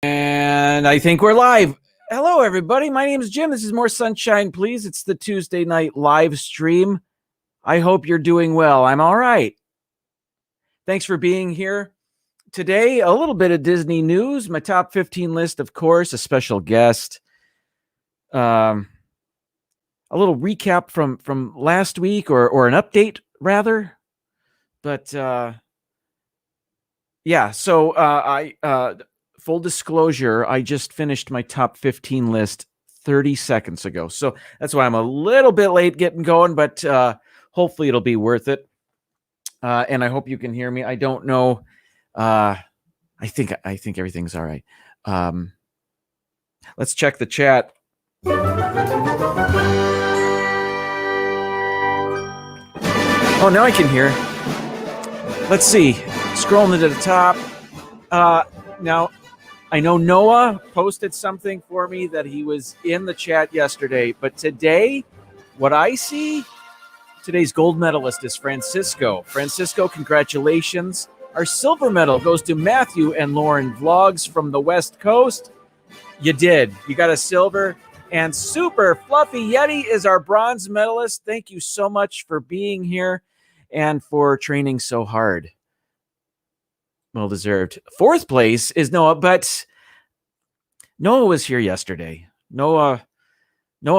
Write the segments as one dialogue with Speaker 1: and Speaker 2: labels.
Speaker 1: And I think we're live. Hello, everybody. My name is Jim. This is More Sunshine, Please. It's the Tuesday night live stream. I hope you're doing well. I'm all right. Thanks for being here. Today, a little bit of Disney news, my top 15 list, of course, a special guest. A little recap from last week, or an update, rather. But, yeah, so full disclosure, I just finished my top 15 list 30 seconds ago. So that's why I'm a little bit late getting going, but hopefully it'll be worth it. And I hope you can hear me. I don't know. I think everything's all right. Let's check the chat. Oh, now I can hear. Let's see. Scrolling to the top. Now, I know Noah posted something for me that he was in the chat yesterday, but today, what I see, today's gold medalist is Francisco. Francisco, congratulations. Our silver medal goes to Matthew and Lauren Vlogs from the West Coast. You did. You got a silver. And Super Fluffy Yeti is our bronze medalist. Thank you so much for being here and for training so hard. Well deserved. Fourth place is Noah, but Noah was here yesterday. Noah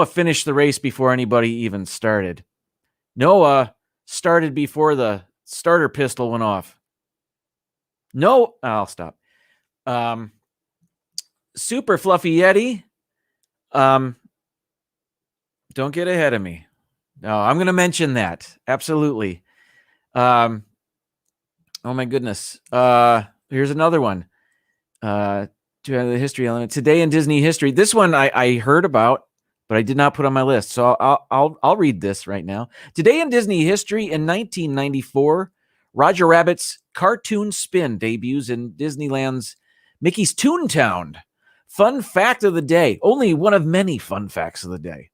Speaker 1: finished the race before anybody even started. Noah started before the starter pistol went off. No, I'll stop. Super Fluffy Yeti. Don't get ahead of me. No, I'm going to mention that. Absolutely. Oh my goodness. Here's another one. To the history element. Today in Disney history. This one I heard about, but I did not put on my list. So I'll read this right now. Today in Disney history, in 1994, Roger Rabbit's Cartoon Spin debuts in Disneyland's Mickey's Toontown. Fun fact of the day. Only one of many fun facts of the day.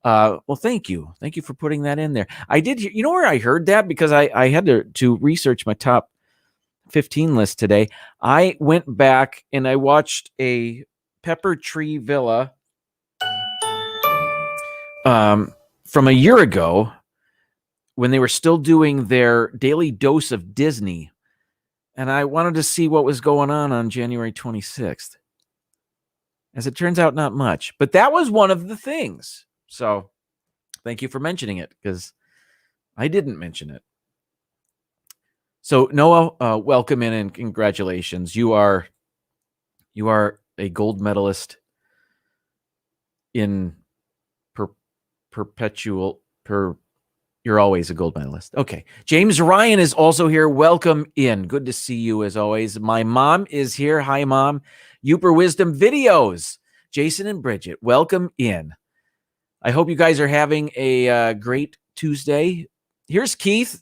Speaker 1: Well, thank you. Thank you for putting that in there. I did. You know where I heard that? Because I had to research my top 15 list today. I went back and I watched a Pepper Tree Villa from a year ago when they were still doing their daily dose of Disney. And I wanted to see what was going on January 26th. As it turns out, not much. But that was one of the things. So thank you for mentioning it, because I didn't mention it. So Noah, welcome in and congratulations. You are a gold medalist in perpetual. You're always a gold medalist. Okay. James Ryan is also here. Welcome in. Good to see you as always. My mom is here. Hi, Mom. Uper Wisdom Videos. Jason and Bridget, welcome in. I hope you guys are having a great Tuesday. Here's Keith,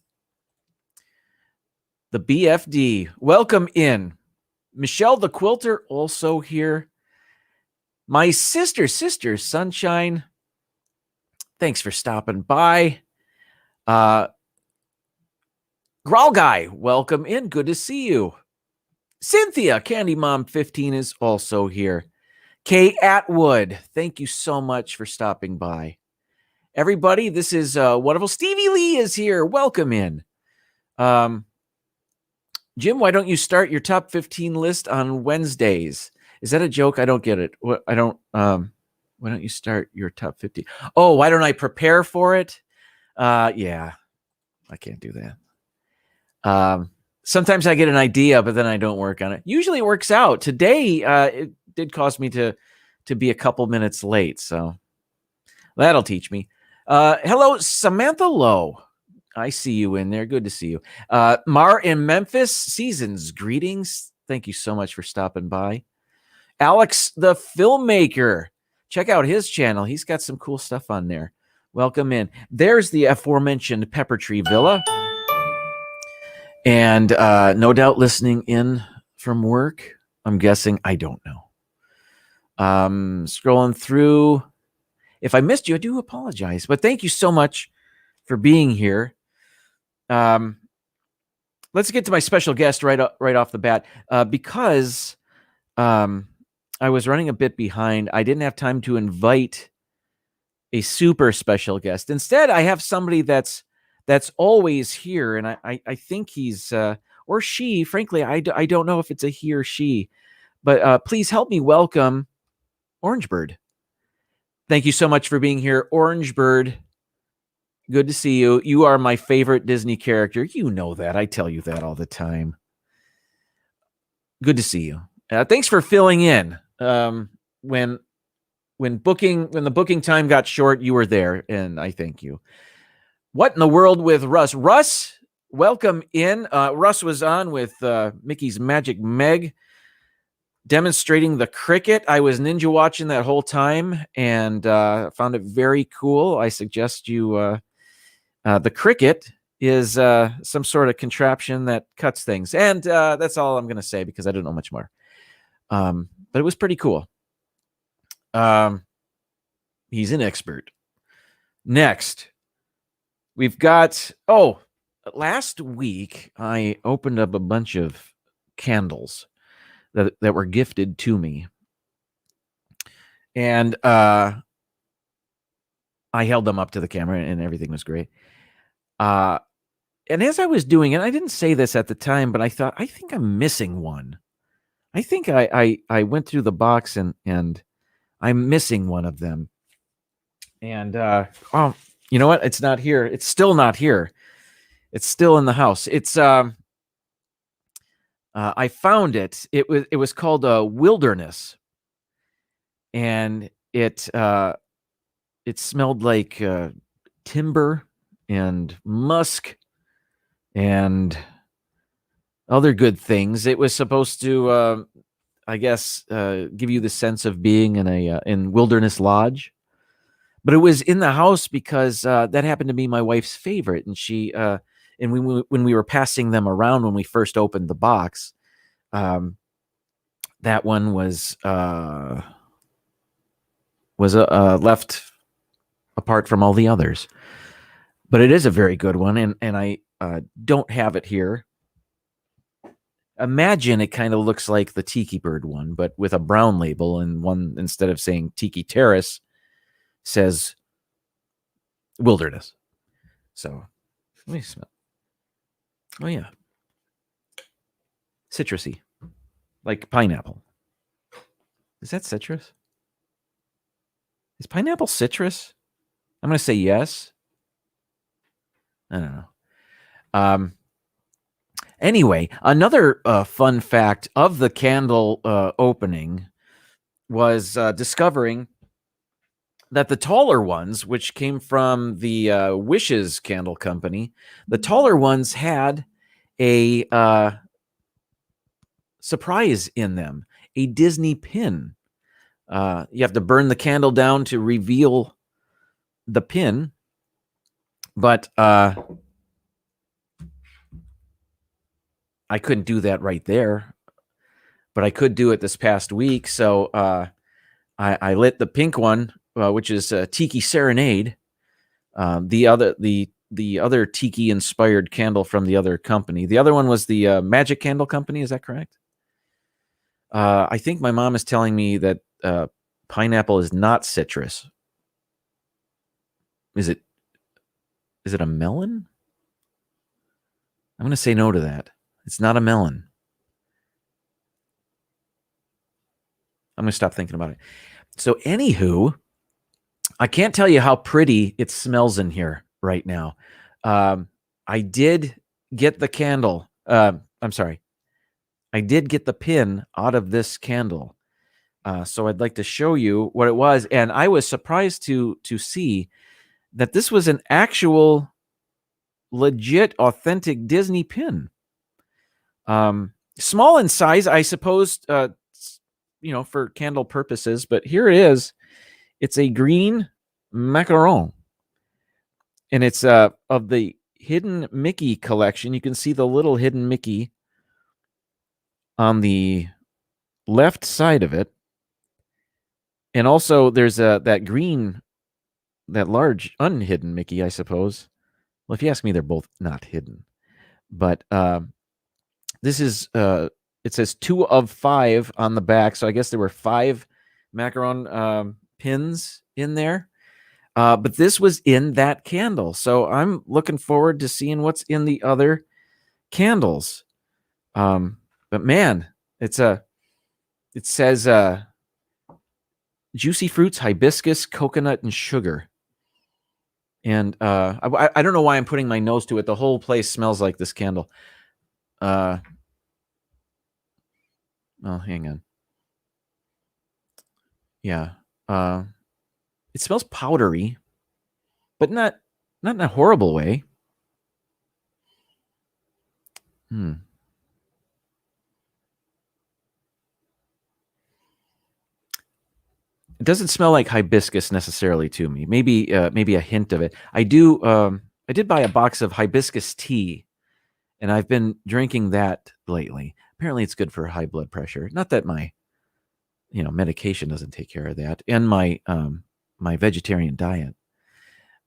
Speaker 1: the BFD. Welcome in. Michelle the Quilter, also here. My sister, Sunshine, thanks for stopping by. Growl Guy, welcome in. Good to see you. Cynthia, Candy Mom 15 is also here. Kay Atwood, thank you so much for stopping by. Everybody, this is wonderful. Stevie Lee is here. Welcome in. Jim, why don't you start your top 15 list on Wednesdays? Is that a joke? I don't get it. Why don't you start your top 15? Oh, why don't I prepare for it? Yeah, I can't do that. Sometimes I get an idea, but then I don't work on it. Usually it works out. Today, it did cause me to be a couple minutes late, so that'll teach me. Hello, Samantha Lowe. I see you in there. Good to see you. Mar in Memphis, Seasons, greetings. Thank you so much for stopping by. Alex, the filmmaker. Check out his channel. He's got some cool stuff on there. Welcome in. There's the aforementioned Pepper Tree Villa. And no doubt listening in from work. I'm guessing. I don't know. Scrolling through. If I missed you, I do apologize. But thank you so much for being here. Let's get to my special guest right off the bat, because I was running a bit behind. I didn't have time to invite a super special guest. Instead, I have somebody that's always here, and I think he's or she. Frankly, I don't know if it's a he or she, but please help me welcome Orange Bird. Thank you so much for being here, Orange Bird. Good to see you. You are my favorite Disney character. You know that. I tell you that all the time. Good to see you. Thanks for filling in. When the booking time got short, you were there, and I thank you. What in the world with Russ? Russ, welcome in. Russ was on with Mickey's Magic Meg, demonstrating the cricket. I was ninja watching that whole time and found it very cool. I suggest you. The cricket is some sort of contraption that cuts things, and that's all I'm going to say because I don't know much more. But it was pretty cool. He's an expert. Next, we've got, last week I opened up a bunch of candles that were gifted to me. And I held them up to the camera and everything was great. And as I was doing it, I didn't say this at the time, but I thought, I think I'm missing one. I think I went through the box and I'm missing one of them. And you know what? It's not here. It's still not here. It's still in the house. It's I found it. It was called Wilderness, and it smelled like timber and musk and other good things. It was supposed to, I guess, give you the sense of being in Wilderness Lodge. But it was in the house because that happened to be my wife's favorite, and she and when we were passing them around when we first opened the box, that one was left apart from all the others. But it is a very good one, and I don't have it here. Imagine it kind of looks like the Tiki Bird one, but with a brown label, and one, instead of saying Tiki Terrace, says Wilderness. So let me smell. Oh yeah, citrusy, like pineapple. Is that citrus? Is pineapple citrus? I'm gonna say yes. I don't know. Anyway, another fun fact of the candle opening was discovering that the taller ones, which came from the Wishes Candle Company, the taller ones had a surprise in them, a Disney pin. You have to burn the candle down to reveal the pin, but I couldn't do that right there, but I could do it this past week. So I lit the pink one, which is Tiki Serenade, the other Tiki inspired candle from the other company. The other one was the Magic Candle Company. Is that correct? I think my mom is telling me that pineapple is not citrus. Is it a melon? I'm going to say no to that. It's not a melon. I'm going to stop thinking about it. So anywho, I can't tell you how pretty it smells in here right now. I did get the candle. I'm sorry. I did get the pin out of this candle. So I'd like to show you what it was. And I was surprised to see that this was an actual legit authentic Disney pin. Small in size, I suppose, for candle purposes, but here it is. It's a green macaron, and it's of the Hidden Mickey collection. You can see the little Hidden Mickey on the left side of it, and also there's that green, that large unhidden Mickey, I suppose. Well, if you ask me, they're both not hidden, but this is it says 2 of 5 on the back. So I guess there were 5 macaron pins in there. But this was in that candle. So I'm looking forward to seeing what's in the other candles. But man, it says juicy fruits, hibiscus, coconut, and sugar. And I don't know why I'm putting my nose to it. The whole place smells like this candle. Oh, hang on. Yeah. It smells powdery, but not in a horrible way. It doesn't smell like hibiscus necessarily to me. Maybe a hint of it. I did buy a box of hibiscus tea, and I've been drinking that lately. Apparently, it's good for high blood pressure. Not that my medication doesn't take care of that, and my vegetarian diet.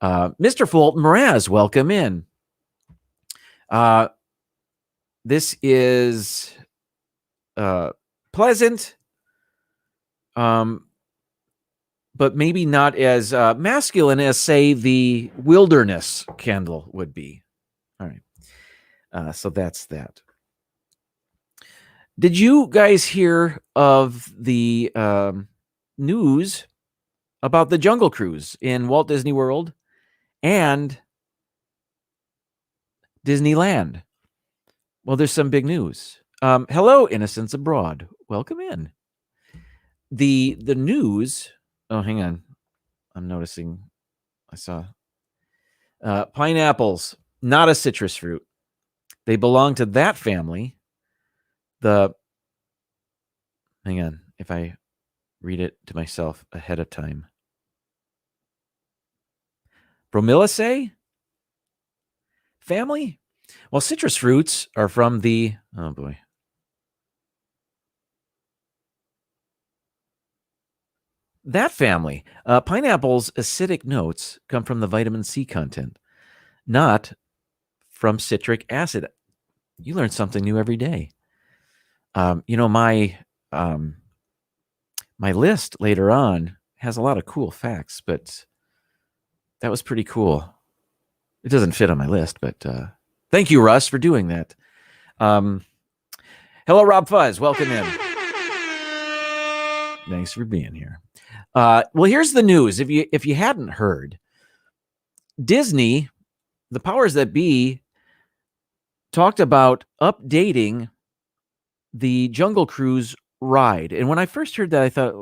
Speaker 1: Mr. Fulton Mraz, welcome in. This is pleasant, but maybe not as masculine as, say, the wilderness candle would be. All right. So that's that. Did you guys hear of the news about the Jungle Cruise in Walt Disney World and Disneyland? Well, there's some big news. Hello, innocents abroad. Welcome in. The news. Oh, hang on. I'm noticing. I saw pineapples, not a citrus fruit. They belong to that family. Hang on. If I read it to myself ahead of time. Bromelaceae family? Well, citrus fruits are from the, oh boy. That family. Pineapple's acidic notes come from the vitamin C content, not from citric acid. You learn something new every day. My list later on has a lot of cool facts, but that was pretty cool. It doesn't fit on my list, but thank you, Russ, for doing that. Hello, Rob Fuzz. Welcome in. Thanks for being here. Well, here's the news. If you hadn't heard, Disney, the powers that be, talked about updating the Jungle Cruise ride. And when I first heard that, I thought,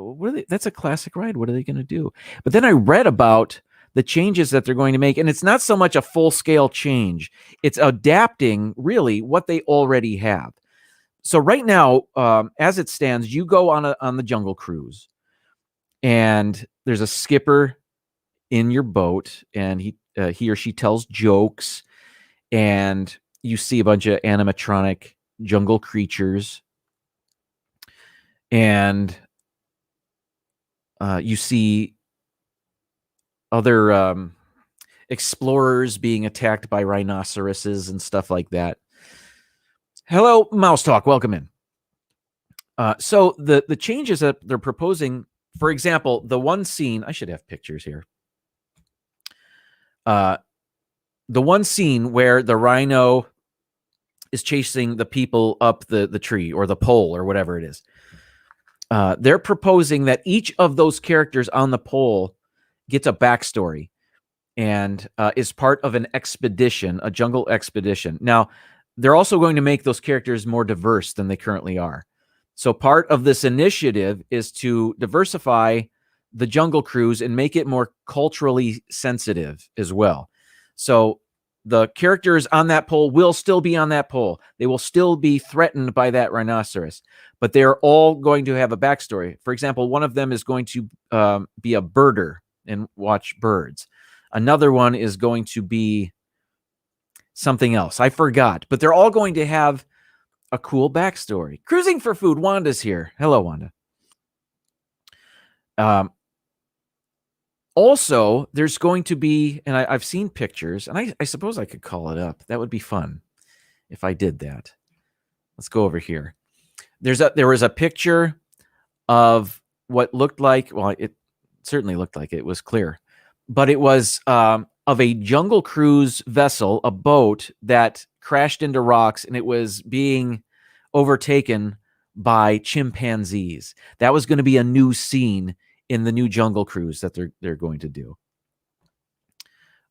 Speaker 1: that's a classic ride. What are they going to do? But then I read about the changes that they're going to make. And it's not so much a full-scale change. It's adapting, really, what they already have. So right now, as it stands, you go on the Jungle Cruise, and there's a skipper in your boat, and he or she tells jokes, and you see a bunch of animatronic jungle creatures, and you see other explorers being attacked by rhinoceroses and stuff like that. Hello, Mouse Talk. Welcome in. So the changes that they're proposing, for example, the one scene, I should have pictures here. The one scene where the rhino is chasing the people up the tree or the pole or whatever it is. They're proposing that each of those characters on the pole gets a backstory and is part of an expedition, a jungle expedition. Now, they're also going to make those characters more diverse than they currently are. So part of this initiative is to diversify the Jungle Cruise and make it more culturally sensitive as well. So the characters on that pole will still be on that pole. They will still be threatened by that rhinoceros, but they're all going to have a backstory. For example, one of them is going to be a birder and watch birds. Another one is going to be something else. I forgot, but they're all going to have a cool backstory. Cruising for Food. Wanda's here. Hello, Wanda. Also, there's going to be, and I've seen pictures, and I suppose I could call it up. That would be fun if I did that. Let's go over here. There was a picture of what looked like, well, it certainly looked like it was clear, but it was of a Jungle Cruise vessel, a boat that crashed into rocks, and it was being overtaken by chimpanzees. That was going to be a new scene in the new Jungle Cruise that they're going to do.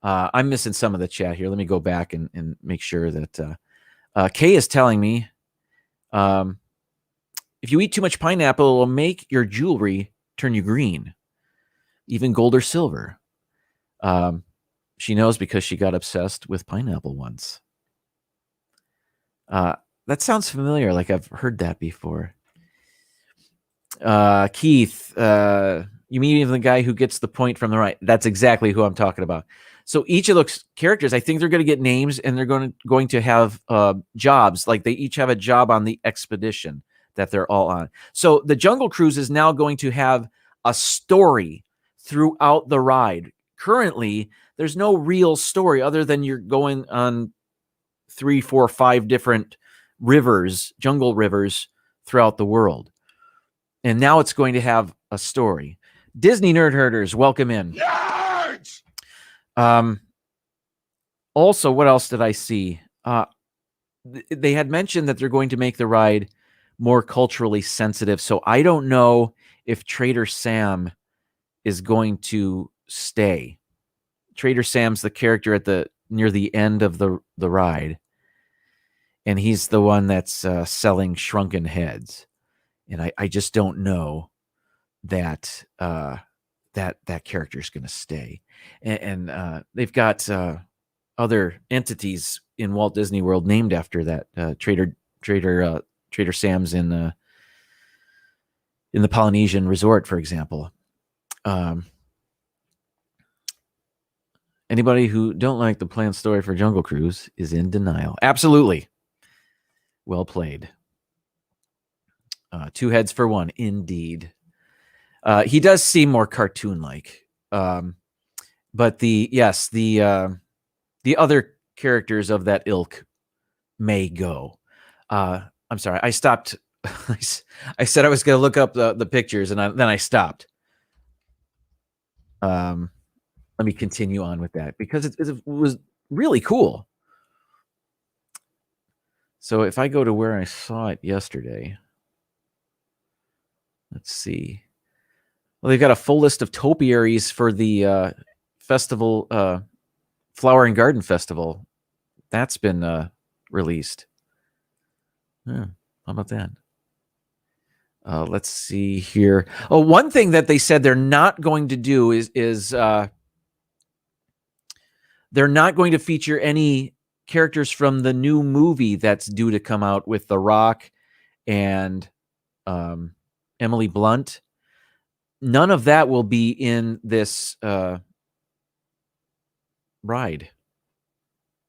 Speaker 1: I'm missing some of the chat here. Let me go back and make sure that Kay is telling me if you eat too much pineapple, it will make your jewelry turn you green, even gold or silver. She knows because she got obsessed with pineapple once. That sounds familiar, like I've heard that before. Keith, you mean even the guy who gets the point from the right? That's exactly who I'm talking about. So each of those characters, I think they're going to get names, and they're going to have jobs. Like they each have a job on the expedition that they're all on. So the Jungle Cruise is now going to have a story throughout the ride. Currently, there's no real story other than you're going on 3, 4, 5 different rivers, jungle rivers throughout the world. And now it's going to have a story. Disney Nerd Herders, welcome in. Nerds! Also, what else did I see? They had mentioned that they're going to make the ride more culturally sensitive. So I don't know if Trader Sam is going to stay. Trader Sam's the character near the end of the ride. And he's the one that's selling shrunken heads. And I just don't know that that character is going to stay. And they've got other entities in Walt Disney World named after that. Trader Sam's in the Polynesian resort, for example. Anybody who don't like the planned story for Jungle Cruise is in denial. Absolutely. Well played. 2 heads for 1, indeed. He does seem more cartoon-like, but the other characters of that ilk may go. I'm sorry, I stopped. I said I was going to look up the pictures, and then I stopped. Let me continue on with that because it was really cool. So if I go to where I saw it yesterday. Let's see. Well, they've got a full list of topiaries for the festival, Flower and Garden Festival. That's been released. Yeah, how about that? Let's see here. Oh, one thing that they said they're not going to do is they're not going to feature any characters from the new movie that's due to come out with The Rock and Emily Blunt. None of that will be in this ride.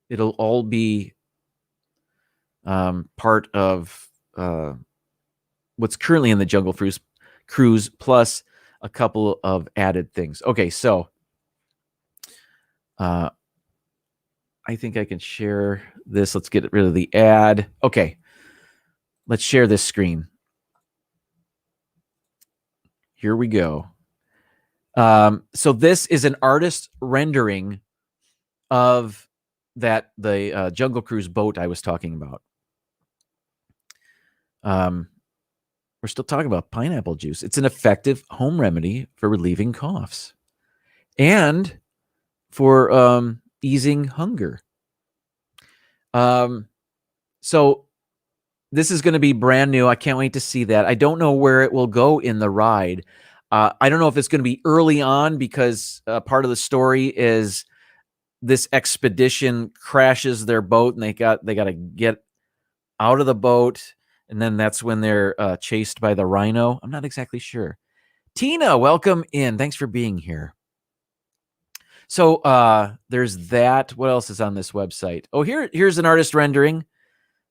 Speaker 1: It'll all be part of what's currently in the Jungle Cruise plus a couple of added things. Okay, so I think I can share this. Let's get rid of the ad. Okay, let's share this screen. Here we go. So this is an artist rendering of the Jungle Cruise boat I was talking about. We're still talking about pineapple juice. It's an effective home remedy for relieving coughs and for easing hunger. So this is going to be brand new. I can't wait to see that. I don't know where it will go in the ride. I don't know if it's going to be early on because part of the story is this expedition crashes their boat and they got to get out of the boat. And then that's when they're chased by the rhino. I'm not exactly sure. Tina, welcome in. Thanks for being here. So there's that. What else is on this website? Oh, here's an artist rendering.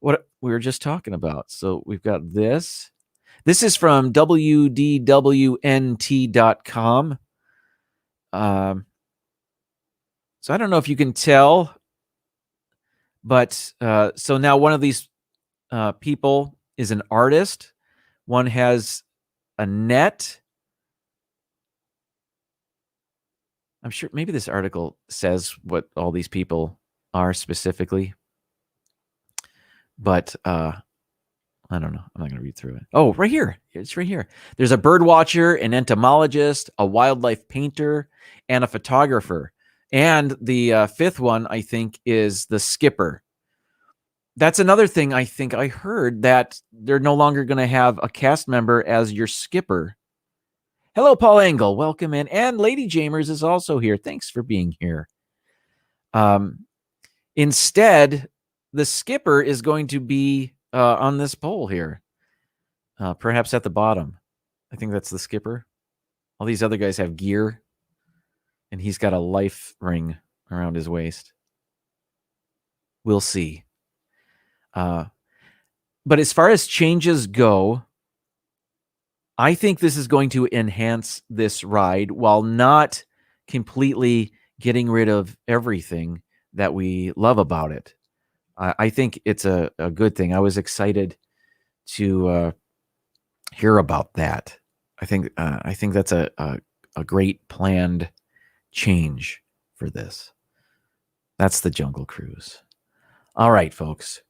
Speaker 1: What we were just talking about. So we've got this. This is from wdwnt.com. So I don't know if you can tell, but so now one of these people is an artist. One has a net. I'm sure maybe this article says what all these people are specifically, but I don't know. I'm not going to read through it. Oh, right here. It's right here. There's a bird watcher, an entomologist, a wildlife painter, and a photographer. And the fifth one, I think, is the skipper. That's another thing I think I heard, that they're no longer going to have a cast member as your skipper. Hello, Paul Engel. Welcome in. And Lady Jamers is also here. Thanks for being here. Instead, the skipper is going to be on this pole here, perhaps at the bottom. I think that's the skipper. All these other guys have gear, and he's got a life ring around his waist. We'll see. But as far as changes go, I think this is going to enhance this ride while not completely getting rid of everything that we love about it. I think it's a good thing. I was excited to hear about that. I think that's a great planned change for this. That's the Jungle Cruise. All right, folks.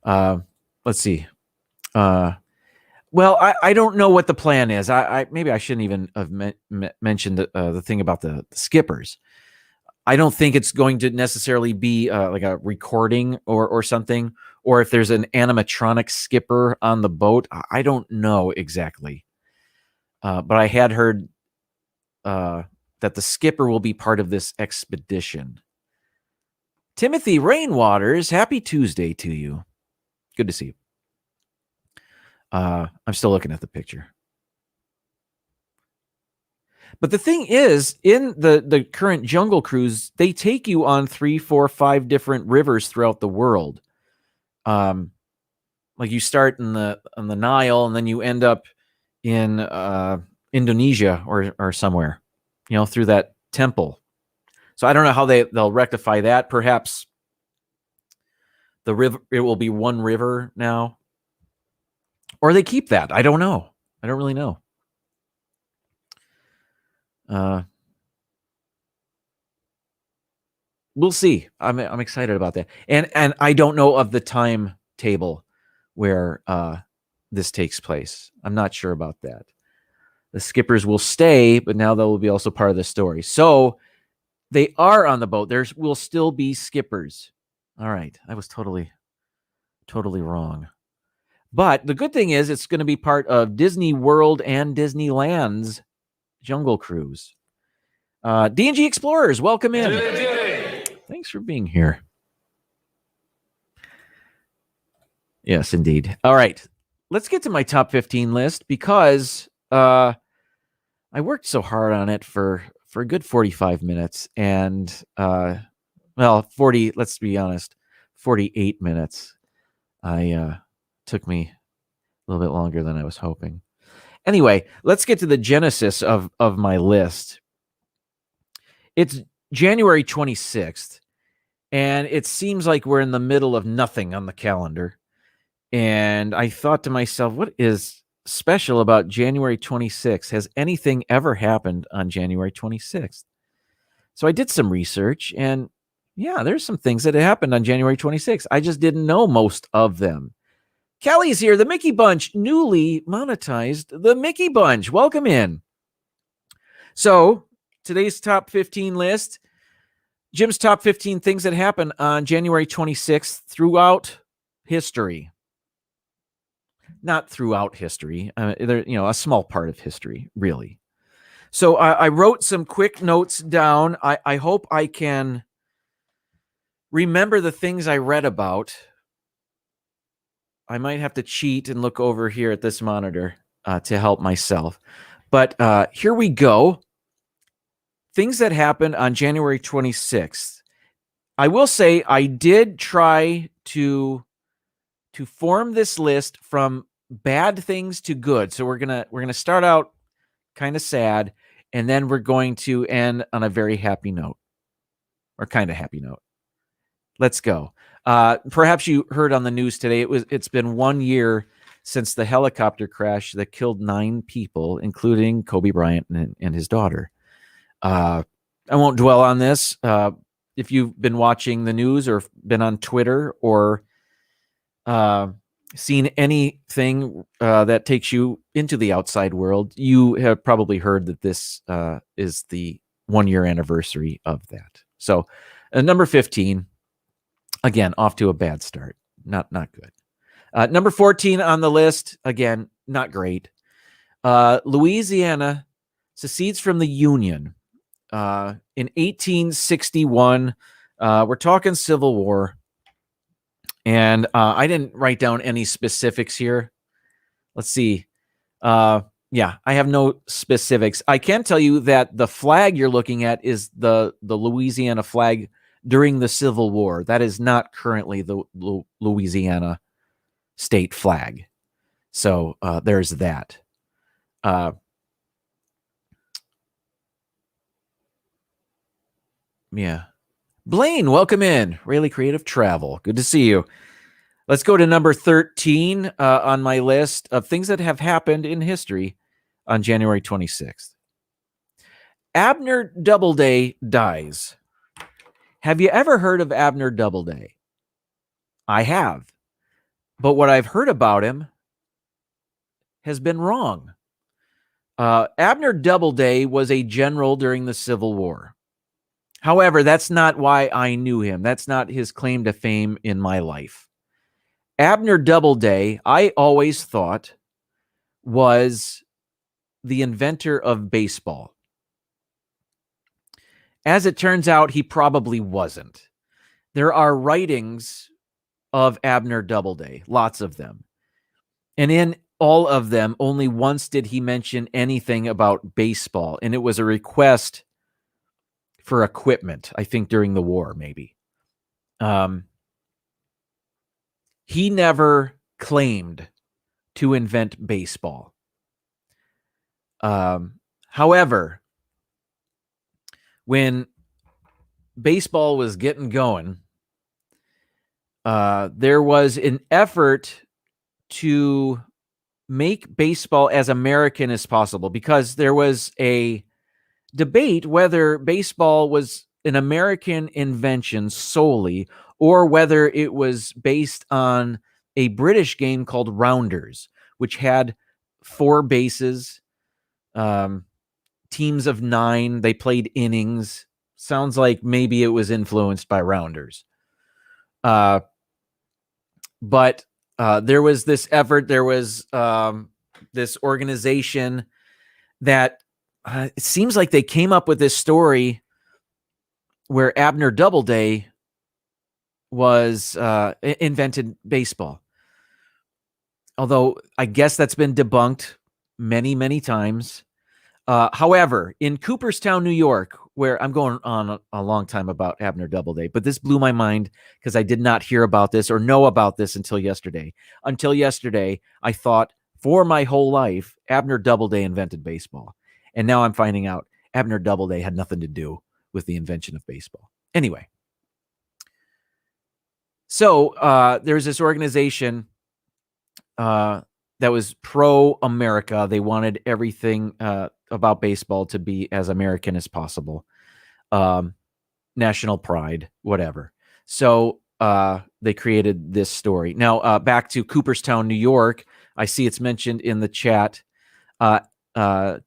Speaker 1: Let's see. Well, I don't know what the plan is. Maybe I shouldn't even have mentioned the thing about the skippers. I don't think it's going to necessarily be like a recording or something, or if there's an animatronic skipper on the boat. I don't know exactly. But I had heard that the skipper will be part of this expedition. Timothy Rainwaters, happy Tuesday to you. Good to see you. I'm still looking at the picture. But the thing is, in the current Jungle Cruise, they take you on 3, 4, 5 different rivers throughout the world. Like you start on the Nile, and then you end up in Indonesia or somewhere, through that temple. So I don't know how they'll rectify that. Perhaps the river, it will be one river now, or they keep that. I don't know. I don't really know. We'll see. I'm excited about that. And I don't know of the timetable where this takes place. I'm not sure about that. The skippers will stay, but now they will be also part of the story. So they are on the boat. There will still be skippers. All right. I was totally wrong. But the good thing is it's going to be part of Disney World and Disneyland's Jungle Cruise. D&G Explorers, welcome in. Thanks for being here. Yes, indeed. All right. Let's get to my top 15 list, because I worked so hard on it for a good 45 minutes. And, 40, let's be honest, 48 minutes. Took me a little bit longer than I was hoping. Anyway, let's get to the genesis of my list. It's January 26th, and it seems like we're in the middle of nothing on the calendar. And I thought to myself, what is special about January 26th? Has anything ever happened on January 26th? So I did some research, and yeah, there's some things that happened on January 26th. I just didn't know most of them. Kelly's here, the Mickey Bunch, newly monetized the Mickey Bunch. Welcome in. So today's top 15 list, Jim's top 15 things that happened on January 26th throughout history. Not throughout history, a small part of history, really. So I wrote some quick notes down. I hope I can remember the things I read about. I might have to cheat and look over here at this monitor to help myself. But here we go. Things that happened on January 26th. I will say I did try to form this list from bad things to good. So we're gonna start out kind of sad, and then we're going to end on a very happy note, or kind of happy note. Let's go. Perhaps you heard on the news today, it's been 1 year since the helicopter crash that killed 9 people, including Kobe Bryant and his daughter. I won't dwell on this. If you've been watching the news or been on Twitter or seen anything that takes you into the outside world, you have probably heard that this is the 1-year anniversary of that. So number 15, again, off to a bad start. Not good. Number 14 on the list, again, not great. Louisiana secedes from the Union in 1861. We're talking Civil War. And I didn't write down any specifics here. Let's see. Yeah, I have no specifics. I can tell you that the flag you're looking at is the Louisiana flag during the Civil War. That is not currently the Louisiana state flag. So there's that. Yeah. Blaine, welcome in. Really Creative Travel. Good to see you. Let's go to number 13 on my list of things that have happened in history on January 26th. Abner Doubleday dies. Have you ever heard of Abner Doubleday? I have. But what I've heard about him has been wrong. Abner Doubleday was a general during the Civil War. However, that's not why I knew him. That's not his claim to fame in my life. Abner Doubleday, I always thought, was the inventor of baseball. As it turns out, he probably wasn't. There are writings of Abner Doubleday, lots of them. And in all of them, only once did he mention anything about baseball, and it was a request for equipment, I think during the war, maybe. He never claimed to invent baseball. However, when baseball was getting going, there was an effort to make baseball as American as possible, because there was a debate whether baseball was an American invention solely, or whether it was based on a British game called Rounders, which had 4 bases, teams of 9. They played innings. Sounds like maybe it was influenced by Rounders. But there was this effort. There was this organization that it seems like they came up with this story where Abner Doubleday was invented baseball. Although I guess that's been debunked many, many times. However, in Cooperstown, New York, where I'm going on a long time about Abner Doubleday, but this blew my mind because I did not hear about this or know about this until yesterday. Until yesterday, I thought for my whole life, Abner Doubleday invented baseball. And now I'm finding out Abner Doubleday had nothing to do with the invention of baseball. Anyway. So there's this organization that was pro-America. They wanted everything about baseball to be as American as possible. National pride, whatever. So they created this story. Now, back to Cooperstown, New York. I see it's mentioned in the chat.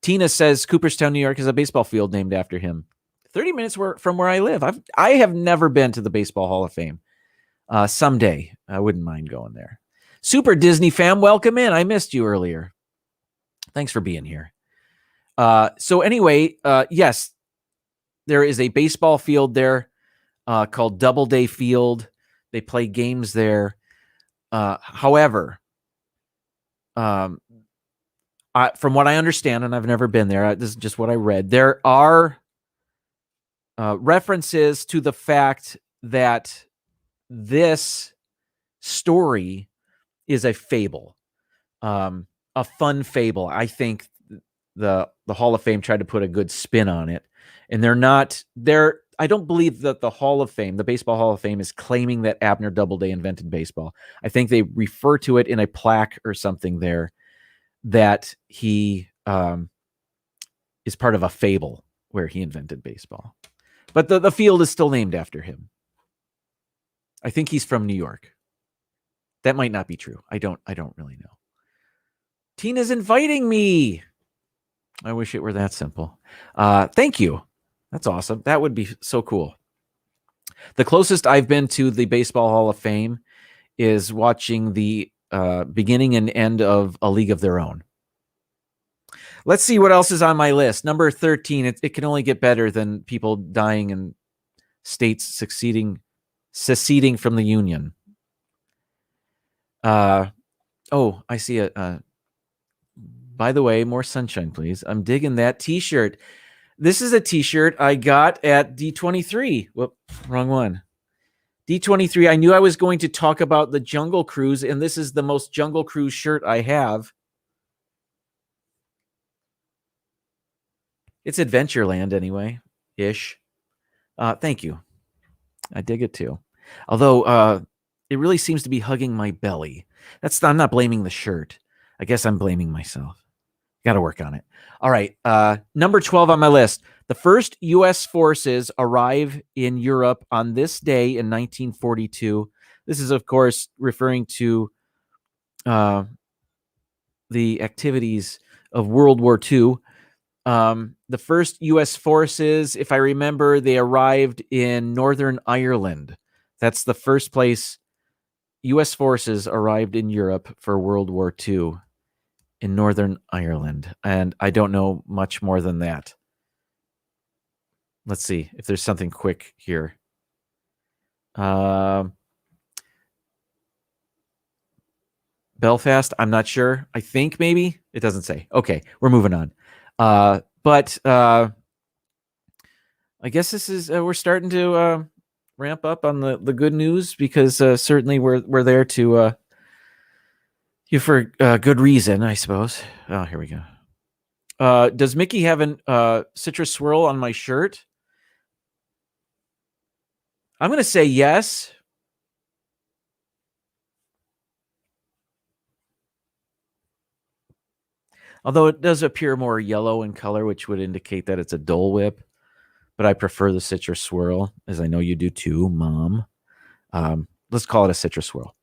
Speaker 1: Tina says Cooperstown, New York has a baseball field named after him. 30 minutes from where I live. I have never been to the Baseball Hall of Fame. Someday, I wouldn't mind going there. Super Disney fam, welcome in. I missed you earlier. Thanks for being here. So anyway, yes, there is a baseball field there called Doubleday Field. They play games there. However, from what I understand, and I've never been there, this is just what I read, there are references to the fact that this story is a fable, a fun fable. I think the Hall of Fame tried to put a good spin on it, and they're not there. I don't believe that the Hall of Fame, the Baseball Hall of Fame, is claiming that Abner Doubleday invented baseball. I think they refer to it in a plaque or something there that he is part of a fable where he invented baseball. But the field is still named after him. I think he's from New York. That might not be true. I don't really know. Tina's inviting me. I wish it were that simple. Thank you. That's awesome. That would be so cool. The closest I've been to the Baseball Hall of Fame is watching the beginning and end of A League of Their Own. Let's see what else is on my list. Number 13. It can only get better than people dying and states seceding from the Union. I see a. By the way, more sunshine, please. I'm digging that T-shirt. This is a T-shirt I got at D23. Whoop, wrong one. D23. I knew I was going to talk about the Jungle Cruise, and this is the most Jungle Cruise shirt I have. It's Adventureland anyway, ish. Thank you. I dig it too. Although it really seems to be hugging my belly. I'm not blaming the shirt. I guess I'm blaming myself. Got to work on it. All right. Number 12 on my list. The first U.S. forces arrive in Europe on this day in 1942. This is, of course, referring to the activities of World War II. The first U.S. forces, if I remember, they arrived in Northern Ireland. That's the first place U.S. forces arrived in Europe for World War II. In Northern Ireland. And I don't know much more than that. Let's see if there's something quick here. Belfast, I'm not sure. I think maybe. It doesn't say. Okay, we're moving on. But I guess this is, we're starting to ramp up on the good news because certainly we're there to... for good reason, I suppose. Oh, here we go. Does Mickey have a citrus swirl on my shirt? I'm going to say yes. Although it does appear more yellow in color, which would indicate that it's a Dole Whip. But I prefer the citrus swirl, as I know you do too, Mom. Let's call it a citrus swirl.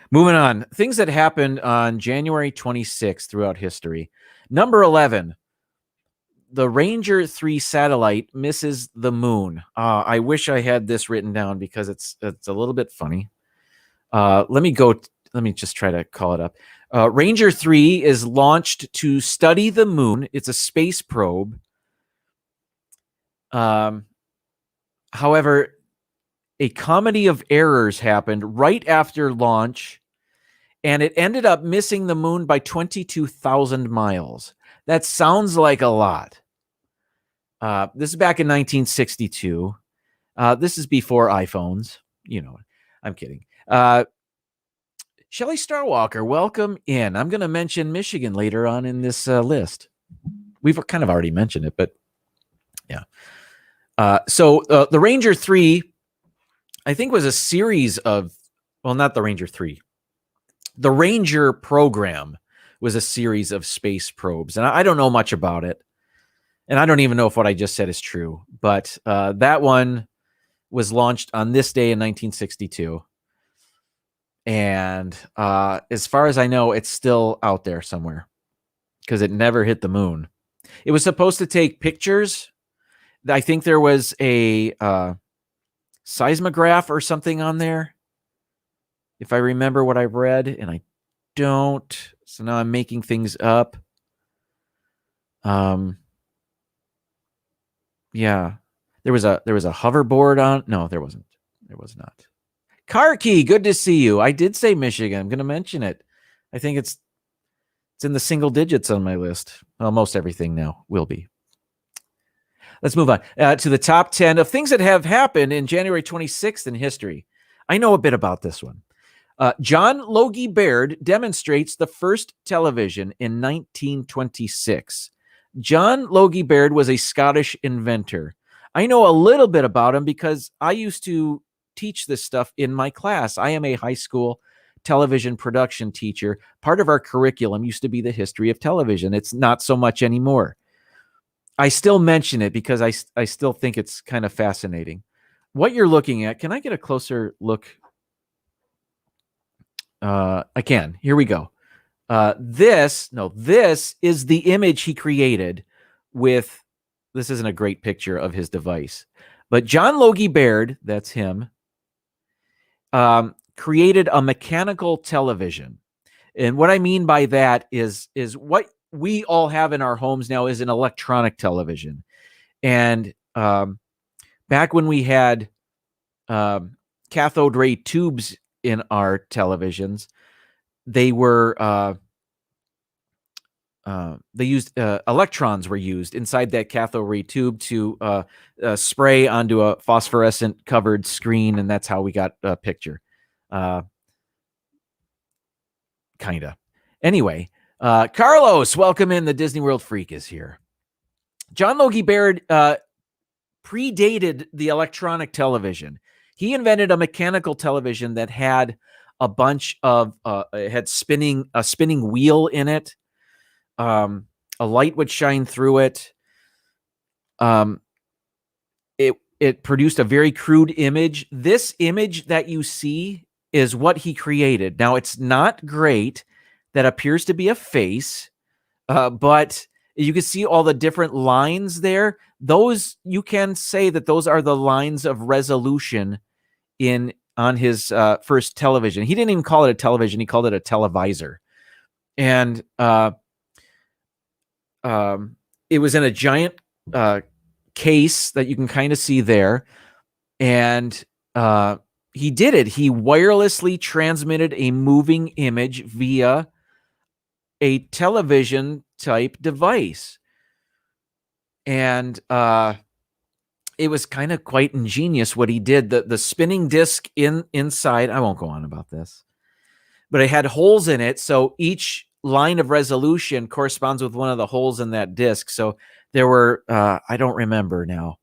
Speaker 1: Moving on. Things that happened on January 26th throughout history. Number 11. The Ranger 3 satellite misses the moon. I wish I had this written down because it's a little bit funny. Let me just try to call it up. Ranger 3 is launched to study the moon. It's a space probe. However, a comedy of errors happened right after launch, and it ended up missing the moon by 22,000 miles. That sounds like a lot. This is back in 1962. This is before iPhones. You know, I'm kidding. Shelley Starwalker, welcome in. I'm going to mention Michigan later on in this list. We've kind of already mentioned it, but yeah. So the Ranger 3, I think, was a series of, well, not the Ranger 3. The Ranger program was a series of space probes. And I don't know much about it. And I don't even know if what I just said is true. But that one was launched on this day in 1962. And as far as I know, it's still out there somewhere because it never hit the moon. It was supposed to take pictures. I think there was a seismograph or something on there, if I remember what I read, and I don't. So now I'm making things up. Yeah, there was a hoverboard on. No, there wasn't. There was not. Karki, good to see you. I did say Michigan. I'm going to mention it. I think it's in the single digits on my list. Well, most everything now will be. Let's move on to the top 10 of things that have happened in January 26th in history. I know a bit about this one. John Logie Baird demonstrates the first television in 1926. John Logie Baird was a Scottish inventor. I know a little bit about him because I used to teach this stuff in my class. I am a high school television production teacher. Part of our curriculum used to be the history of television. It's not so much anymore. I still mention it because I still think it's kind of fascinating. What you're looking at, can I get a closer look? I can. Here we go. This is the image he created with, this isn't a great picture of his device, but John Logie Baird, that's him, created a mechanical television. And what I mean by that is what we all have in our homes now is an electronic television. And back when we had cathode ray tubes in our televisions, they were they used electrons were used inside that cathode ray tube to spray onto a phosphorescent covered screen, and that's how we got a picture. Kinda. Anyway, Carlos, welcome in. The Disney World Freak is here. John Logie Baird predated the electronic television. He invented a mechanical television that had a bunch of had a spinning wheel in it. A light would shine through it. It produced a very crude image. This image that you see is what he created. Now, it's not great. That appears to be a face, but you can see all the different lines there. Those, you can say that those are the lines of resolution on his first television. He didn't even call it a television. He called it a televisor. And it was in a giant case that you can kind of see there. And he did it. He wirelessly transmitted a moving image via a television type device. And it was kind of quite ingenious what he did. The spinning disc inside, I won't go on about this, but it had holes in it. So each line of resolution corresponds with one of the holes in that disc. So there were, I don't remember now,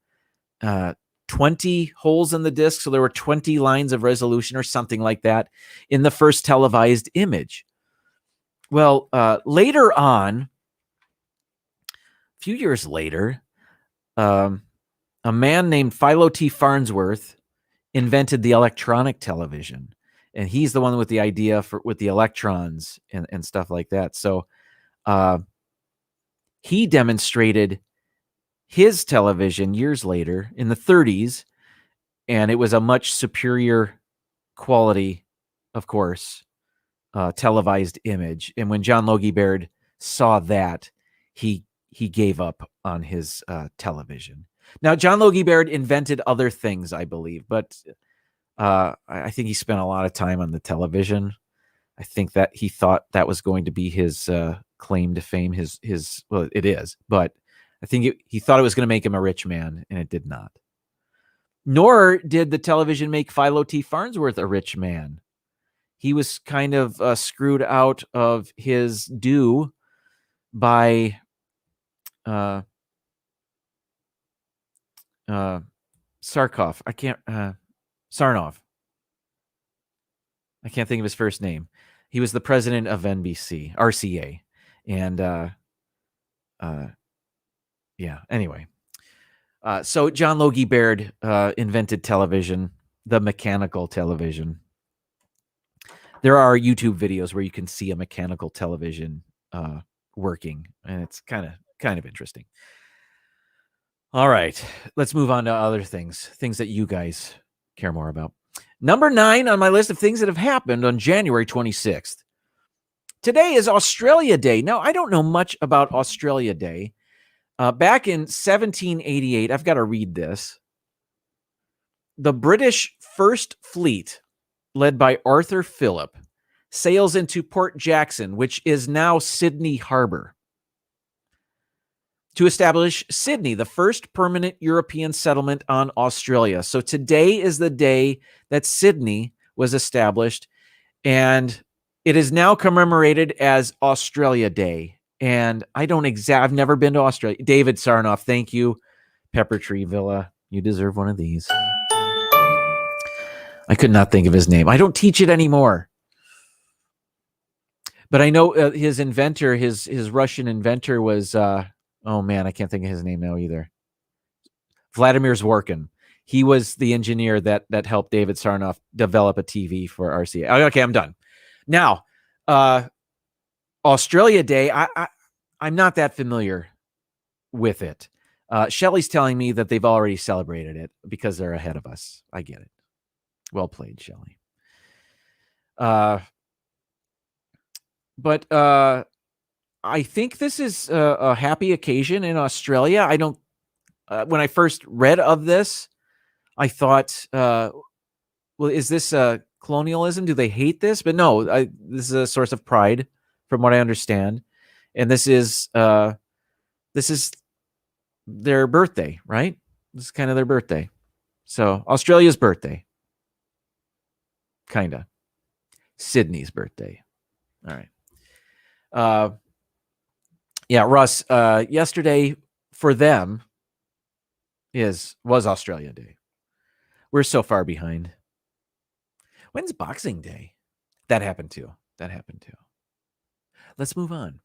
Speaker 1: 20 holes in the disc. So there were 20 lines of resolution or something like that in the first televised image. Well, later on, a few years later, a man named Philo T. Farnsworth invented the electronic television. And he's the one with the idea with the electrons and stuff like that. So he demonstrated his television years later in the 30s, and it was a much superior quality, of course, televised image. And when John Logie Baird saw that, he gave up on his television. Now, John Logie Baird invented other things, I believe, but I think he spent a lot of time on the television. I think that he thought that was going to be his claim to fame. His well, it is, but I think he thought it was going to make him a rich man, and it did not. Nor did the television make Philo T. Farnsworth a rich man. He was kind of screwed out of his due by Sarkov. Sarnoff. I can't think of his first name. He was the president of NBC, RCA. And yeah, anyway. So John Logie Baird invented television, the mechanical television. There are YouTube videos where you can see a mechanical television working, and it's kind of interesting. All right, let's move on to other things that you guys care more about. Number 9 on my list of things that have happened on January 26th. Today is Australia Day. Now, I don't know much about Australia Day. Back in 1788, I've got to read this. The British First Fleet, led by Arthur Phillip, sails into Port Jackson, which is now Sydney Harbor, to establish Sydney, the first permanent European settlement on Australia. So today is the day that Sydney was established, and it is now commemorated as Australia Day. And I don't I've never been to Australia. David Sarnoff, thank you. Pepper Tree Villa. You deserve one of these. I could not think of his name. I don't teach it anymore. But I know his inventor, his Russian inventor was, oh man, I can't think of his name now either. Vladimir Zworykin. He was the engineer that helped David Sarnoff develop a TV for RCA. Okay, I'm done. Now, Australia Day, I'm not that familiar with it. Shelley's telling me that they've already celebrated it because they're ahead of us. I get it. Well played, Shelley. But I think this is a happy occasion in Australia. I don't. When I first read of this, I thought, well, is this colonialism? Do they hate this? But no, this is a source of pride, from what I understand, and this is their birthday, right? This is kind of their birthday. So Australia's birthday, kind of. Sydney's birthday. All right. Yeah, Russ. Yesterday for them was Australia Day. We're so far behind. When's Boxing Day? That happened too. Let's move on.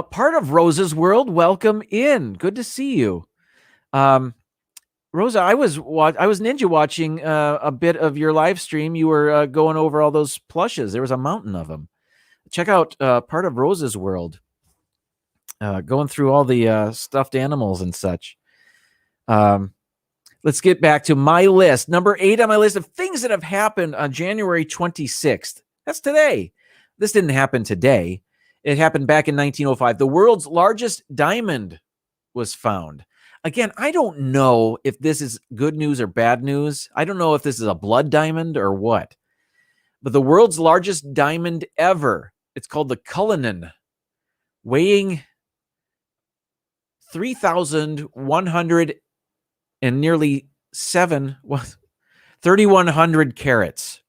Speaker 1: Part of Rosa's world, welcome in. Good to see you. Rosa, I was ninja watching a bit of your live stream. You were going over all those plushes. There was a mountain of them. Check out part of Rosa's world. Going through all the stuffed animals and such. Let's get back to my list. Number 8 on my list of things that have happened on January 26th. That's today. This didn't happen today. It happened back in 1905. The world's largest diamond was found. Again, I don't know if this is good news or bad news. I don't know if this is a blood diamond or what. But the world's largest diamond ever. It's called the Cullinan, weighing 3,100 and nearly 3,100 carats,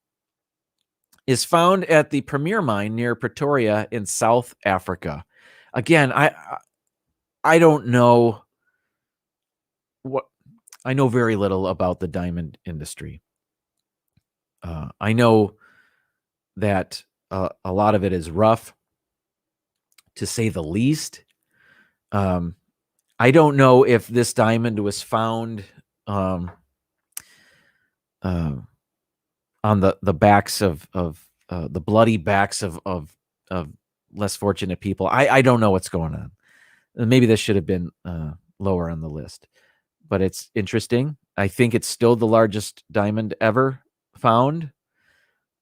Speaker 1: is found at the Premier Mine near Pretoria in South Africa. Again, I don't know what. I know very little about the diamond industry. I know that a lot of it is rough, to say the least. I don't know if this diamond was found on the backs of the bloody backs of less fortunate people. I don't know what's going on. Maybe this should have been lower on the list, but it's interesting. I think it's still the largest diamond ever found.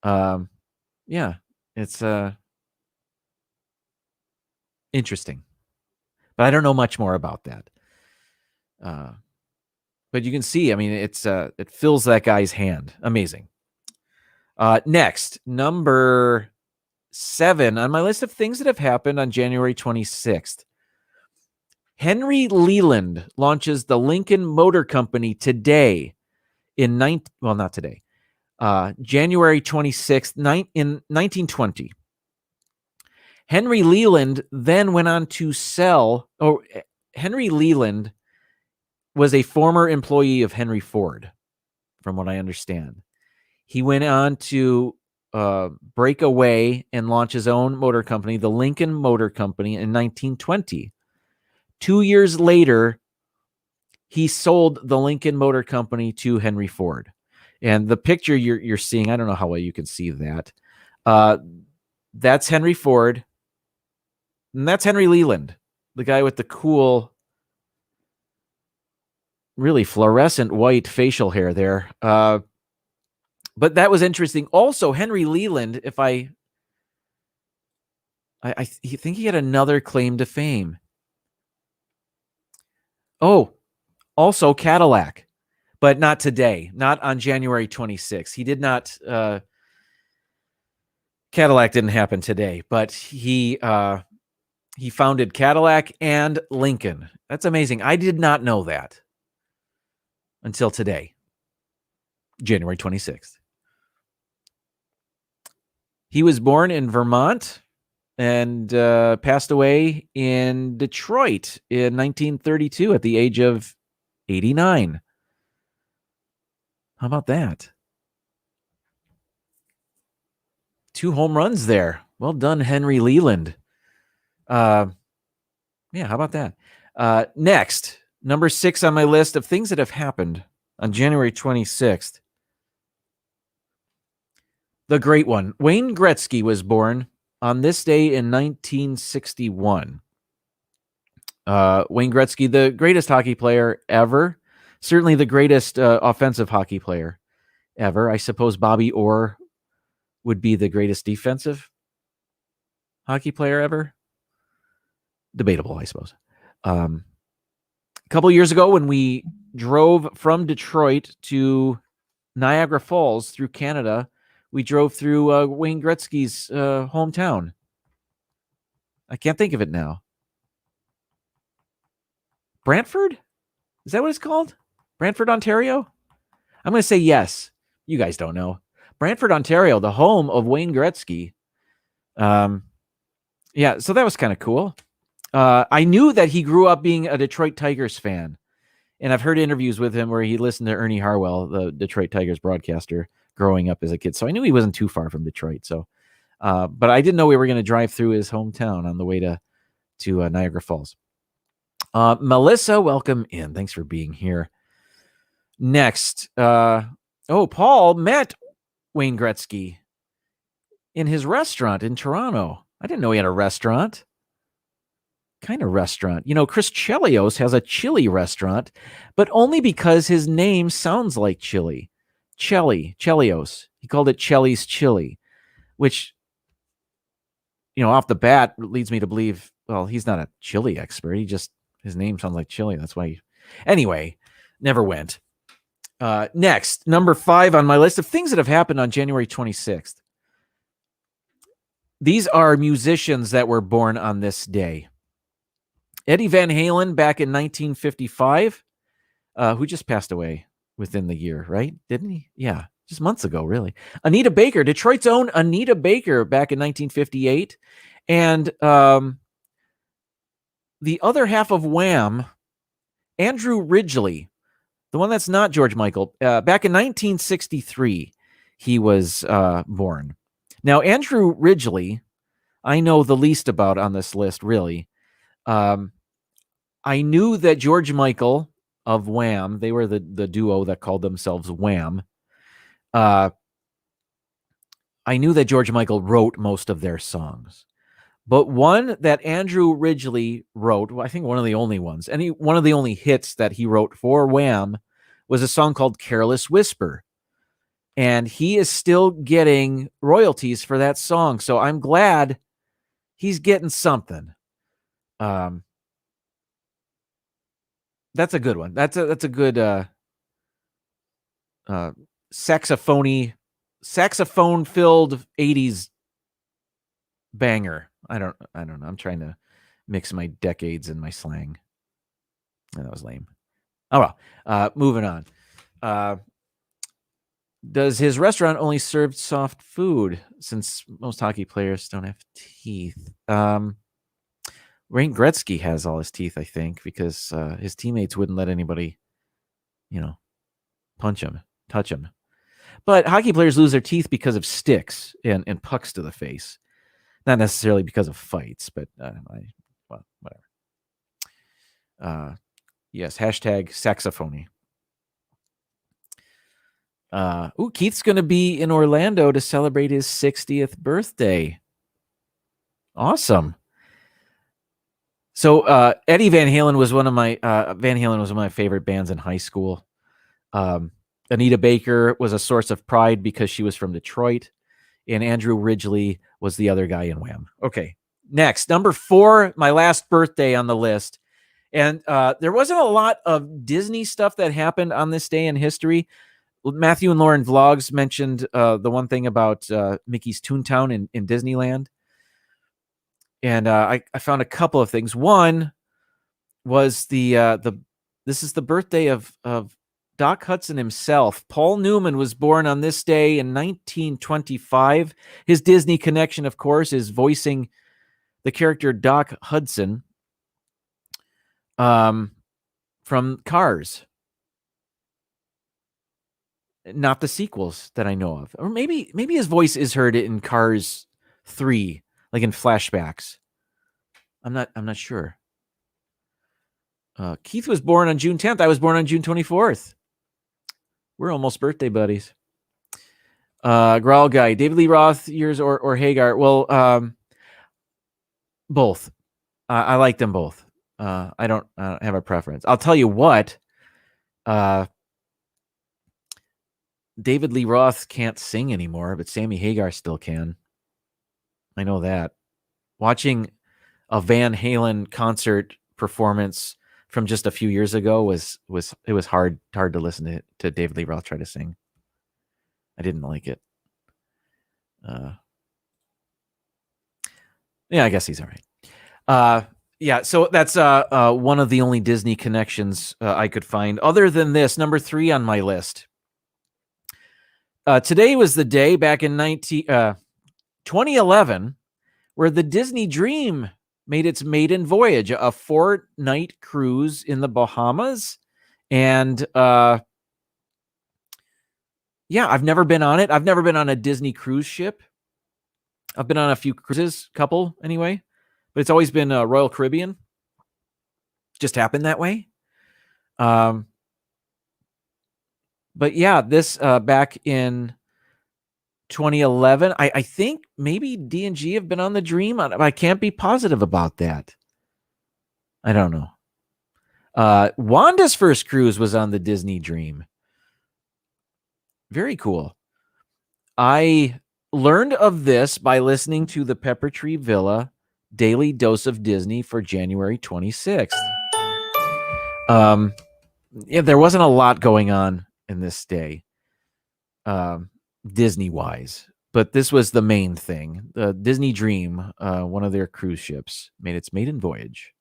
Speaker 1: Yeah, it's interesting, but I don't know much more about that. But you can see, I mean, it fills that guy's hand. Amazing. Next, number 7 on my list of things that have happened on January 26th. Henry Leland launches the Lincoln Motor Company today not today. January 26th, in 1920. Henry Leland then went on to sell. Henry Leland was a former employee of Henry Ford, from what I understand. He went on to break away and launch his own motor company, the Lincoln Motor Company, in 1920. 2 years later, he sold the Lincoln Motor Company to Henry Ford. And the picture you're seeing, I don't know how well you can see that. That's Henry Ford. And that's Henry Leland, the guy with the cool, really fluorescent white facial hair there. But that was interesting. Also, Henry Leland, if I think he had another claim to fame. Oh, also Cadillac, but not today, not on January 26th. He did not, Cadillac didn't happen today, but he founded Cadillac and Lincoln. That's amazing. I did not know that until today, January 26th. He was born in Vermont and passed away in Detroit in 1932 at the age of 89. How about that? 2 home runs there. Well done, Henry Leland. Yeah, how about that? Next, number 6 on my list of things that have happened on January 26th. The great one. Wayne Gretzky was born on this day in 1961. Wayne Gretzky, the greatest hockey player ever. Certainly the greatest offensive hockey player ever. I suppose Bobby Orr would be the greatest defensive hockey player ever. Debatable, I suppose. A couple years ago when we drove from Detroit to Niagara Falls through Canada, we drove through Wayne Gretzky's hometown. I can't think of it now. Brantford? Is that what it's called? Brantford, Ontario? I'm going to say yes. You guys don't know. Brantford, Ontario, the home of Wayne Gretzky. Yeah, so that was kind of cool. I knew that he grew up being a Detroit Tigers fan. And I've heard interviews with him where he listened to Ernie Harwell, the Detroit Tigers broadcaster, growing up as a kid. So I knew he wasn't too far from Detroit. So, but I didn't know we were going to drive through his hometown on the way to Niagara Falls. Melissa, welcome in. Thanks for being here. Next, Paul met Wayne Gretzky in his restaurant in Toronto. I didn't know he had a restaurant. Kind of restaurant. You know, Chris Chelios has a chili restaurant, but only because his name sounds like chili. Chelios. He called it Chelly's Chili, which, you know, off the bat leads me to believe, well, he's not a chili expert. His name sounds like chili. That's why. Anyway, never went. Next, number 5 on my list of things that have happened on January 26th. These are musicians that were born on this day. Eddie Van Halen back in 1955, who just passed away within the year, right? Didn't he? Yeah, just months ago, really. Anita Baker, Detroit's own Anita Baker back in 1958. And the other half of Wham, Andrew Ridgeley, the one that's not George Michael, back in 1963, he was born. Now, Andrew Ridgeley, I know the least about on this list, really. I knew that George Michael of Wham, they were the duo that called themselves Wham. I knew that George Michael wrote most of their songs. But one that Andrew Ridgeley wrote, I think one of the only ones, one of the only hits that he wrote for Wham was a song called Careless Whisper. And he is still getting royalties for that song. So I'm glad he's getting something. That's a good one. That's a good saxophone-filled 80s banger. I don't know. I'm trying to mix my decades and my slang. That was lame. Oh well. Moving on. Does his restaurant only serve soft food since most hockey players don't have teeth? Wayne Gretzky has all his teeth, I think, because his teammates wouldn't let anybody, punch him, touch him. But hockey players lose their teeth because of sticks and pucks to the face. Not necessarily because of fights, but whatever. Yes, hashtag saxophony. Keith's going to be in Orlando to celebrate his 60th birthday. Awesome. So Eddie Van Halen was one of my favorite bands in high school. Anita Baker was a source of pride because she was from Detroit, and Andrew Ridgeley was the other guy in Wham. Okay, next, number 4, my last birthday on the list. And there wasn't a lot of Disney stuff that happened on this day in history. Matthew and Lauren Vlogs mentioned the one thing about Mickey's Toontown in Disneyland. And I found a couple of things. One was this is the birthday of Doc Hudson himself. Paul Newman was born on this day in 1925. His Disney connection, of course, is voicing the character Doc Hudson from Cars. not the sequels that I know of. Or maybe his voice is heard in Cars 3, like in flashbacks. I'm not sure. Keith was born on June 10th. I was born on June 24th. We're almost birthday buddies. Growl Guy, David Lee Roth years or Hagar. Well, both. I like them both. I don't have a preference. I'll tell you what. David Lee Roth can't sing anymore, but Sammy Hagar still can. I know that. Watching a Van Halen concert performance from just a few years ago was hard to listen to David Lee Roth try to sing. I didn't like it. Yeah, I guess he's all right. Yeah, so that's one of the only Disney connections I could find. Other than this, number 3 on my list. Today was the day back in 2011 where the Disney Dream made its maiden voyage, a 4-night cruise in the Bahamas. And yeah, I've never been on it. I've never been on a Disney cruise ship. I've been on a few cruises, couple anyway, but it's always been Royal Caribbean. Just happened that way. But yeah, this back in 2011, I think maybe D&G have been on the Dream. I can't be positive about that. I don't know. Wanda's first cruise was on the Disney Dream. Very cool. I learned of this by listening to the Pepper Tree Villa Daily Dose of Disney for January 26th. Yeah, there wasn't a lot going on in this day, Disney-wise, but this was the main thing. The Disney Dream, one of their cruise ships, made its maiden voyage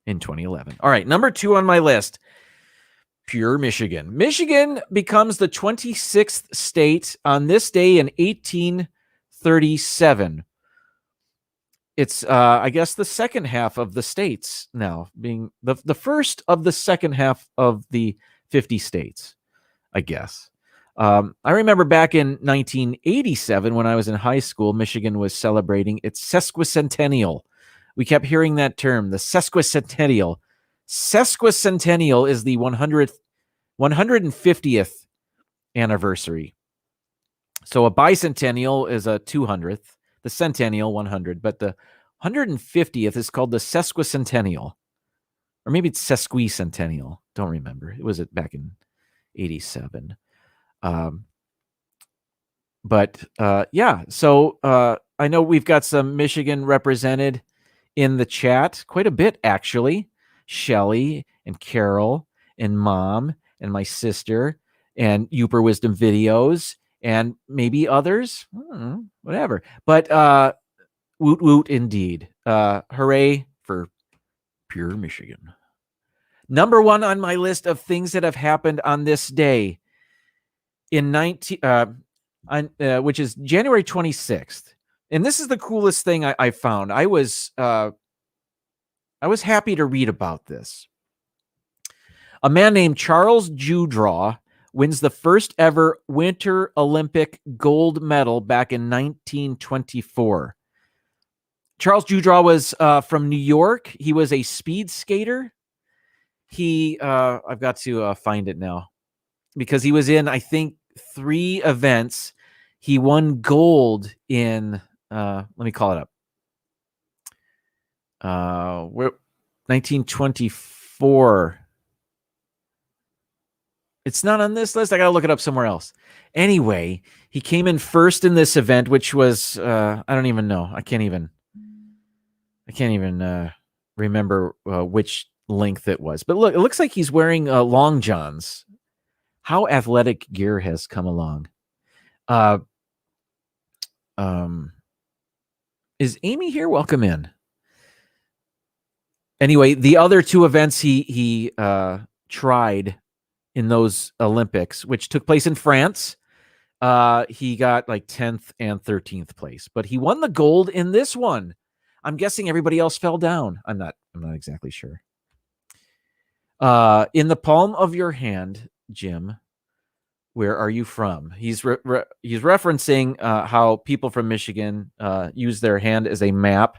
Speaker 1: in 2011. All right, number 2 on my list, Pure Michigan. Michigan becomes the 26th state on this day in 1837. It's, I guess, the second half of the states now, being the first of the second half of the 50 states, I guess. I remember back in 1987 when I was in high school, Michigan was celebrating its Sesquicentennial. We kept hearing that term, the Sesquicentennial. Sesquicentennial is the 150th anniversary. So a bicentennial is a 200th, the centennial 100, but the 150th is called the Sesquicentennial. Or maybe it's Sesquicentennial. Don't remember. It was back in 87. But yeah, so I know we've got some Michigan represented in the chat, quite a bit actually. Shelly and Carol and Mom and my sister and Uper Wisdom Videos and maybe others, whatever. But woot woot indeed. Hooray for Pure Michigan. Number 1 on my list of things that have happened on this day in which is January 26th. And this is the coolest thing I found. I was happy to read about this. A man named Charles Dewdraw wins the first ever Winter Olympic gold medal back in 1924. Charles Dewdraw was from New York. He was a speed skater. I've got to find it now because he was in, I think, 3 events. He won gold in, let me call it up. 1924. It's not on this list. I got to look it up somewhere else. Anyway, he came in first in this event, which was, I don't even know. I can't even remember which length it was. But look, it looks like he's wearing long johns. How athletic gear has come along. Is Amy here? Welcome in. Anyway, the other 2 events he tried in those Olympics, which took place in France, he got like 10th and 13th place, but he won the gold in this one. I'm guessing everybody else fell down. I'm not exactly sure. In the palm of your hand, Jim, where are you from? He's referencing how people from Michigan use their hand as a map.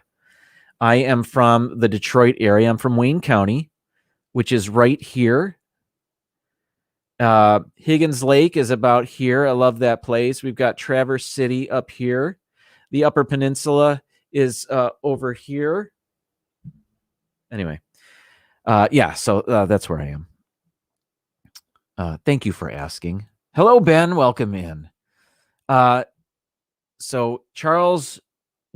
Speaker 1: I am from the Detroit area. I'm from Wayne County, which is right here. Higgins Lake is about here. I love that place. We've got Traverse City up here. The Upper Peninsula is over here. Anyway, so that's where I am. Thank you for asking. Hello, Ben. Welcome in. So Charles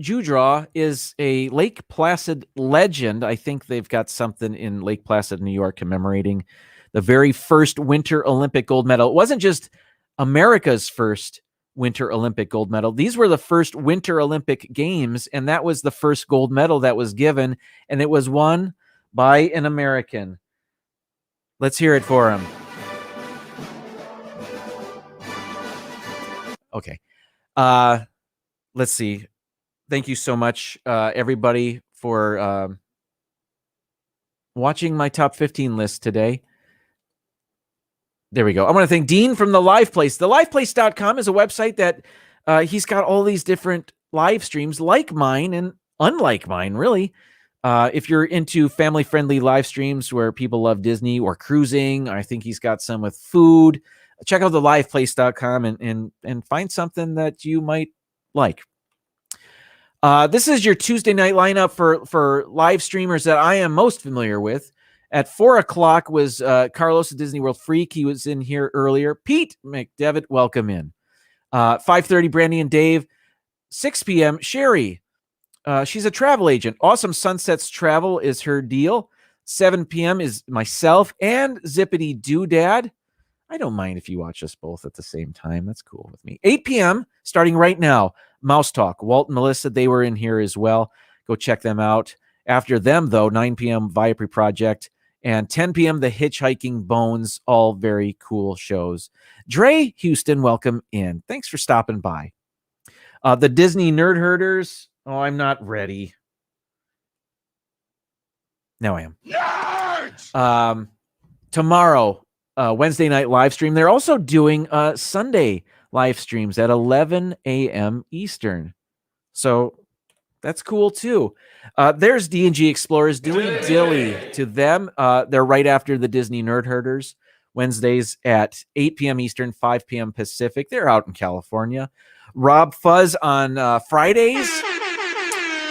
Speaker 1: Dewdraw is a Lake Placid legend. I think they've got something in Lake Placid, New York, commemorating the very first Winter Olympic gold medal. It wasn't just America's first Winter Olympic gold medal. These were the first Winter Olympic Games, and that was the first gold medal that was given, and it was won by an American. Let's hear it for him. Okay. Let's see. Thank you so much, everybody, for watching my top 15 list today. There we go. I want to thank Dean from The Live Place. TheLivePlace.com is a website that he's got all these different live streams like mine and unlike mine, really. If you're into family-friendly live streams where people love Disney or cruising, I think he's got some with food. Check out TheLivePlace.com and find something that you might like. This is your Tuesday night lineup for live streamers that I am most familiar with. At 4 o'clock was Carlos, the Disney World Freak. He was in here earlier. Pete McDevitt, welcome in. 5:30, Brandy and Dave. 6 p.m., Sherry. She's a travel agent. Awesome Sunsets Travel is her deal. 7 p.m. is myself and Zippity Doodad. I don't mind if you watch us both at the same time. That's cool with me. 8 p.m., starting right now, Mouse Talk. Walt and Melissa, they were in here as well. Go check them out. After them, though, 9 p.m., Viapre Project. And 10 p.m., The Hitchhiking Bones. All very cool shows. Dre Houston, welcome in. Thanks for stopping by. The Disney Nerd Herders. Oh, I'm not ready. Now I am. Nerds! Tomorrow, Wednesday night live stream. They're also doing Sunday live streams at 11 a.m. Eastern. So that's cool too. There's D&G Explorers doing Dilly to them. They're right after the Disney Nerd Herders. Wednesdays at 8 p.m. Eastern, 5 p.m. Pacific. They're out in California. Rob Fuzz on Fridays.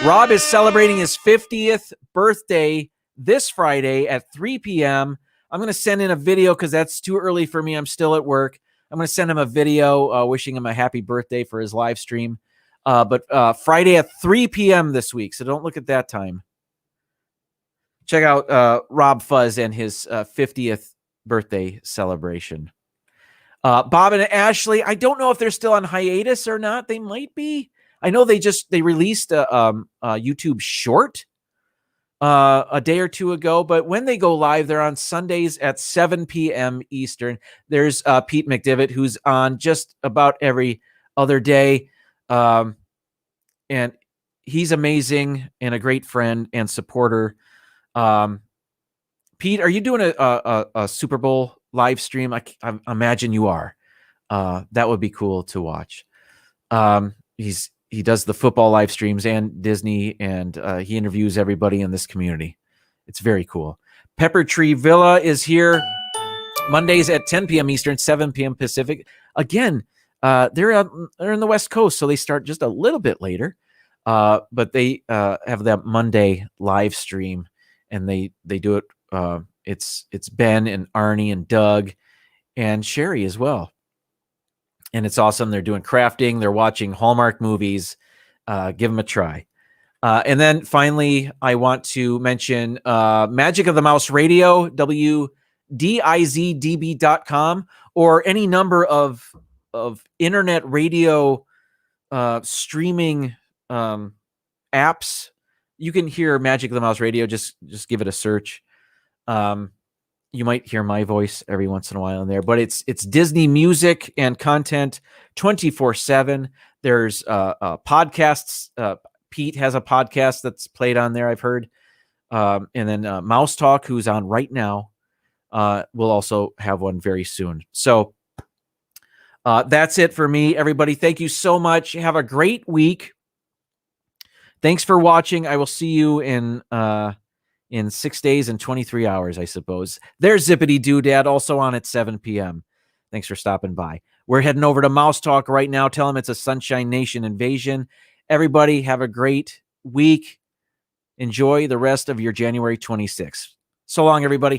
Speaker 1: Rob is celebrating his 50th birthday this Friday at 3 p.m. I'm going to send in a video because that's too early for me. I'm still at work. I'm going to send him a video wishing him a happy birthday for his live stream. But Friday at 3 p.m. this week, so don't look at that time. Check out Rob Fuzz and his 50th birthday celebration. Bob and Ashley, I don't know if they're still on hiatus or not. They might be. I know they released a YouTube short a day or two ago, but when they go live, they're on Sundays at 7 p.m. Eastern. There's Pete McDevitt, who's on just about every other day. And he's amazing and a great friend and supporter. Pete, are you doing a Super Bowl live stream? I imagine you are. That would be cool to watch. He does the football live streams and Disney, and he interviews everybody in this community. It's very cool. Pepper Tree Villa is here Mondays at 10 p.m. Eastern, 7 p.m. Pacific. Again, they're in the West Coast, so they start just a little bit later. But they have that Monday live stream, and they do it. It's Ben and Arnie and Doug and Sherry as well. And it's awesome. They're doing crafting. They're watching Hallmark movies. Give them a try. And then finally, I want to mention Magic of the Mouse Radio, WDIZDB.com, or any number of internet radio streaming apps. You can hear Magic of the Mouse Radio. Just give it a search. You might hear my voice every once in a while in there, but it's Disney music and content 24/7. There's podcasts. Pete has a podcast that's played on there, I've heard. And then Mouse Talk, who's on right now. we'll also have one very soon. So that's it for me, everybody. Thank you so much. Have a great week. Thanks for watching. I will see you in 6 days and 23 hours, I suppose. There's Zippity Doodad, also on at 7 p.m. Thanks for stopping by. We're heading over to Mouse Talk right now. Tell them it's a Sunshine Nation invasion. Everybody, have a great week. Enjoy the rest of your January 26th. So long, everybody.